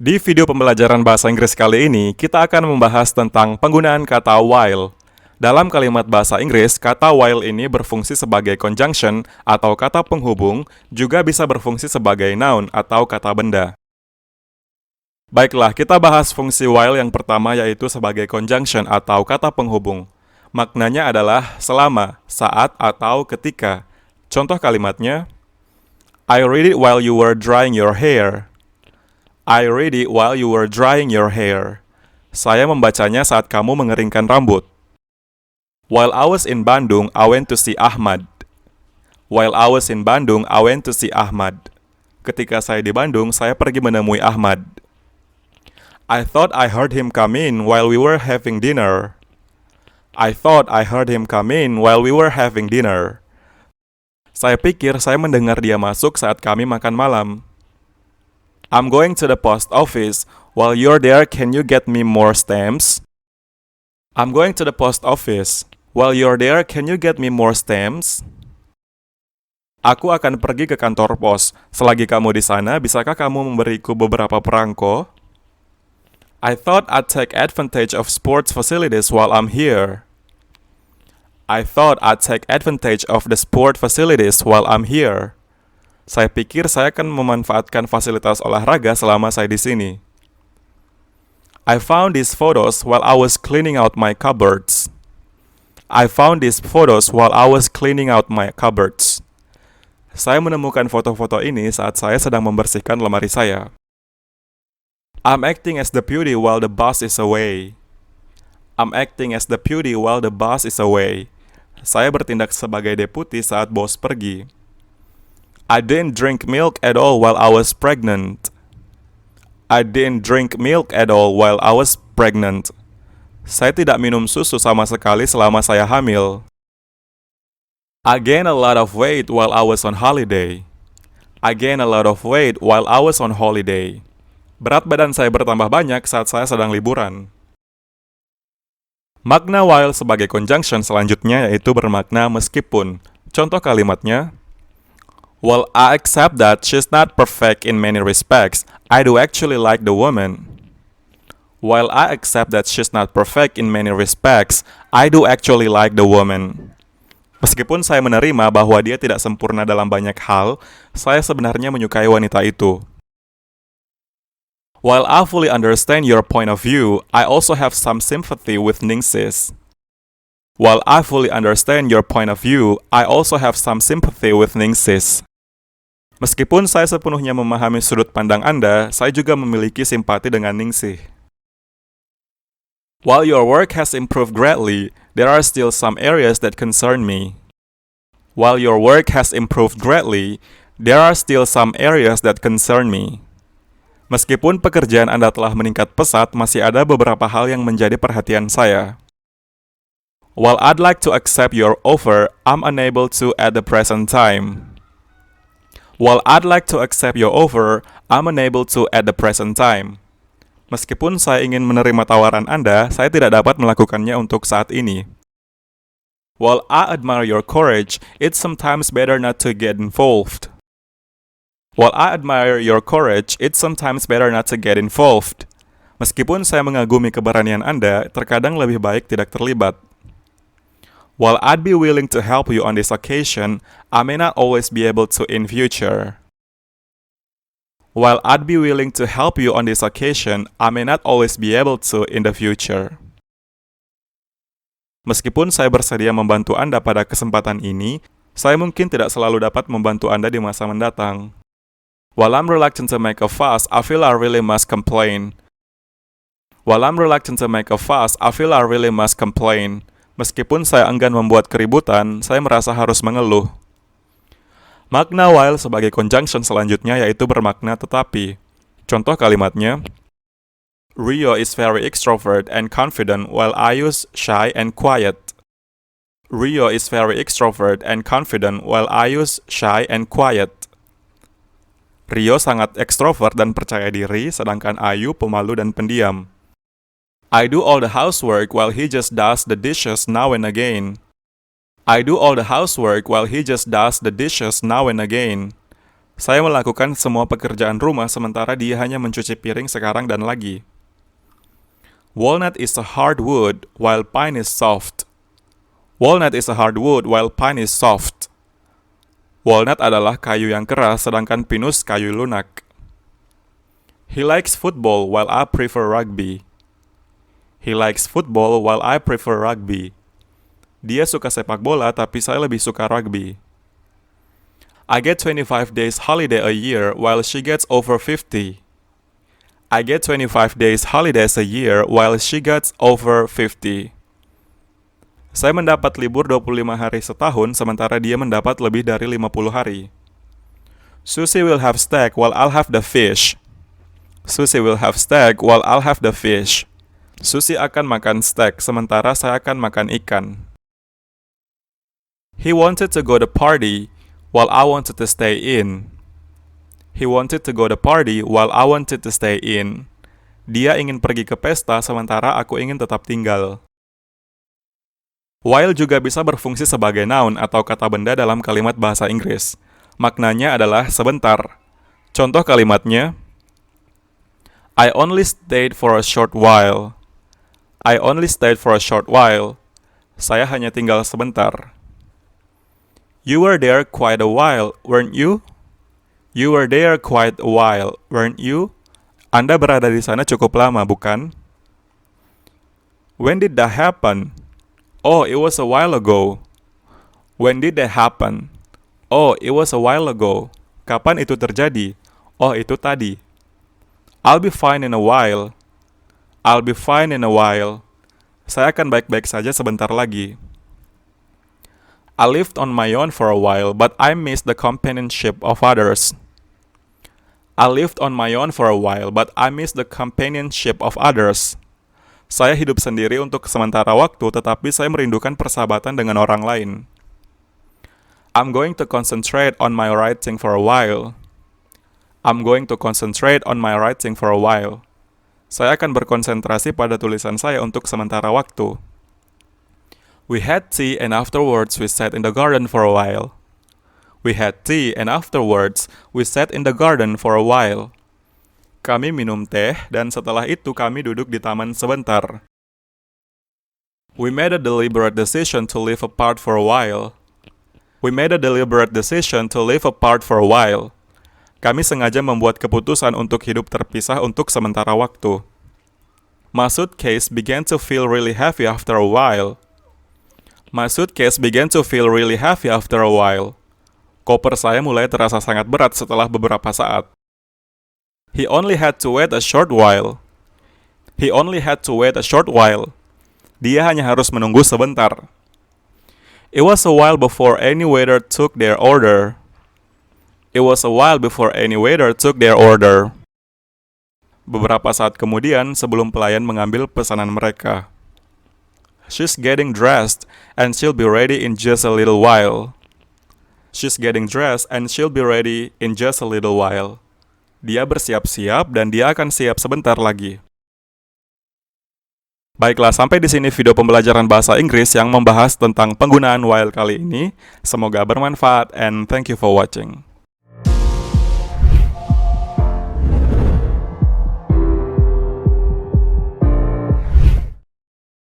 Di video pembelajaran bahasa Inggris kali ini, kita akan membahas tentang penggunaan kata while. Dalam kalimat bahasa Inggris, kata while ini berfungsi sebagai conjunction atau kata penghubung, juga bisa berfungsi sebagai noun atau kata benda. Baiklah, kita bahas fungsi while yang pertama, yaitu sebagai conjunction atau kata penghubung. Maknanya adalah selama, saat, atau ketika. Contoh kalimatnya, I read it while you were drying your hair. I read it while you were drying your hair. Saya membacanya saat kamu mengeringkan rambut. While I was in Bandung, I went to see Ahmad. While I was in Bandung, I went to see Ahmad. Ketika saya di Bandung, saya pergi menemui Ahmad. I thought I heard him come in while we were having dinner. I thought I heard him come in while we were having dinner. Saya pikir saya mendengar dia masuk saat kami makan malam. I'm going to the post office. While you're there, can you get me more stamps? I'm going to the post office. While you're there, can you get me more stamps? Aku akan pergi ke kantor pos. Selagi kamu di sana, bisakah kamu memberiku beberapa perangko? I thought I'd take advantage of sports facilities while I'm here. I thought I'd take advantage of the sport facilities while I'm here. Saya pikir saya akan memanfaatkan fasilitas olahraga selama saya di sini. I found these photos while I was cleaning out my cupboards. I found these photos while I was cleaning out my cupboards. Saya menemukan foto-foto ini saat saya sedang membersihkan lemari saya. I'm acting as the beauty while the boss is away. I'm acting as the beauty while the boss is away. Saya bertindak sebagai deputi saat bos pergi. I didn't drink milk at all while I was pregnant. I didn't drink milk at all while I was pregnant. Saya tidak minum susu sama sekali selama saya hamil. I gained a lot of weight while I was on holiday. I gained a lot of weight while I was on holiday. Berat badan saya bertambah banyak saat saya sedang liburan. Makna while sebagai conjunction selanjutnya yaitu bermakna meskipun. Contoh kalimatnya, Well, I accept that she's not perfect in many respects. I do actually like the woman. While I accept that she's not perfect in many respects, I do actually like the woman. Meskipun saya menerima bahwa dia tidak sempurna dalam banyak hal, saya sebenarnya menyukai wanita itu. While I fully understand your point of view, I also have some sympathy with Ningsis. While I fully understand your point of view, I also have some sympathy with Ningsis. Meskipun saya sepenuhnya memahami sudut pandang Anda, saya juga memiliki simpati dengan Ningsih. While your work has improved greatly, there are still some areas that concern me. While your work has improved greatly, there are still some areas that concern me. Meskipun pekerjaan Anda telah meningkat pesat, masih ada beberapa hal yang menjadi perhatian saya. While I'd like to accept your offer, I'm unable to at the present time. While I'd like to accept your offer, I'm unable to at the present time. Meskipun saya ingin menerima tawaran Anda, saya tidak dapat melakukannya untuk saat ini. While I admire your courage, it's sometimes better not to get involved. While I admire your courage, it's sometimes better not to get involved. Meskipun saya mengagumi keberanian Anda, terkadang lebih baik tidak terlibat. While I'd be willing to help you on this occasion, I may not always be able to in future. While I'd be willing to help you on this occasion, I may not always be able to in the future. Meskipun saya bersedia membantu Anda pada kesempatan ini, saya mungkin tidak selalu dapat membantu Anda di masa mendatang. While I'm reluctant to make a fuss, I feel I really must complain. While I'm reluctant to make a fuss, I feel I really must complain. Meskipun saya enggan membuat keributan, saya merasa harus mengeluh. Makna while sebagai conjunction selanjutnya yaitu bermakna tetapi. Contoh kalimatnya, Rio is very extrovert and confident while I is shy and quiet. Rio is very extrovert and confident while I is shy and quiet. Rio sangat ekstrovert dan percaya diri, sedangkan Ayu pemalu dan pendiam. I do all the housework while he just does the dishes now and again. I do all the housework while he just does the dishes now and again. Saya melakukan semua pekerjaan rumah sementara dia hanya mencuci piring sekarang dan lagi. Walnut is a hard wood while pine is soft. Walnut is a hard wood while pine is soft. Walnut adalah kayu yang keras sedangkan pinus kayu lunak. He likes football while I prefer rugby. He likes football while I prefer rugby. Dia suka sepak bola tapi saya lebih suka rugby. I get 25 days holiday a year while she gets over 50. I get 25 days holidays a year while she gets over 50. Saya mendapat libur 25 hari setahun sementara dia mendapat lebih dari 50 hari. Susie will have steak while I'll have the fish. Susie will have steak while I'll have the fish. Susie akan makan steak sementara saya akan makan ikan. He wanted to go to party while I wanted to stay in. He wanted to go to party while I wanted to stay in. Dia ingin pergi ke pesta sementara aku ingin tetap tinggal. While juga bisa berfungsi sebagai noun atau kata benda dalam kalimat bahasa Inggris. Maknanya adalah sebentar. Contoh kalimatnya, I only stayed for a short while. I only stayed for a short while. Saya hanya tinggal sebentar. You were there quite a while, weren't you? You were there quite a while, weren't you? Anda berada di sana cukup lama, bukan? When did that happen? Oh, it was a while ago. When did that happen? Oh, it was a while ago. Kapan itu terjadi? Oh, itu tadi. I'll be fine in a while. I'll be fine in a while. Saya akan baik-baik saja sebentar lagi. I lived on my own for a while, but I missed the companionship of others. I lived on my own for a while, but I missed the companionship of others. Saya hidup sendiri untuk sementara waktu, tetapi saya merindukan persahabatan dengan orang lain. I'm going to concentrate on my writing for a while. I'm going to concentrate on my writing for a while. Saya akan berkonsentrasi pada tulisan saya untuk sementara waktu. We had tea and afterwards we sat in the garden for a while. We had tea and afterwards we sat in the garden for a while. Kami minum teh dan setelah itu kami duduk di taman sebentar. We made a deliberate decision to live apart for a while. We made a deliberate decision to live apart for a while. Kami sengaja membuat keputusan untuk hidup terpisah untuk sementara waktu. My suitcase began to feel really heavy after a while. My suitcase began to feel really heavy after a while. Koper saya mulai terasa sangat berat setelah beberapa saat. He only had to wait a short while. He only had to wait a short while. Dia hanya harus menunggu sebentar. It was a while before any waiter took their order. It was a while before any waiter took their order. Beberapa saat kemudian sebelum pelayan mengambil pesanan mereka. She's getting dressed and she'll be ready in just a little while. She's getting dressed and she'll be ready in just a little while. Dia bersiap-siap dan dia akan siap sebentar lagi. Baiklah, sampai di sini video pembelajaran bahasa Inggris yang membahas tentang penggunaan while kali ini. Semoga bermanfaat and thank you for watching.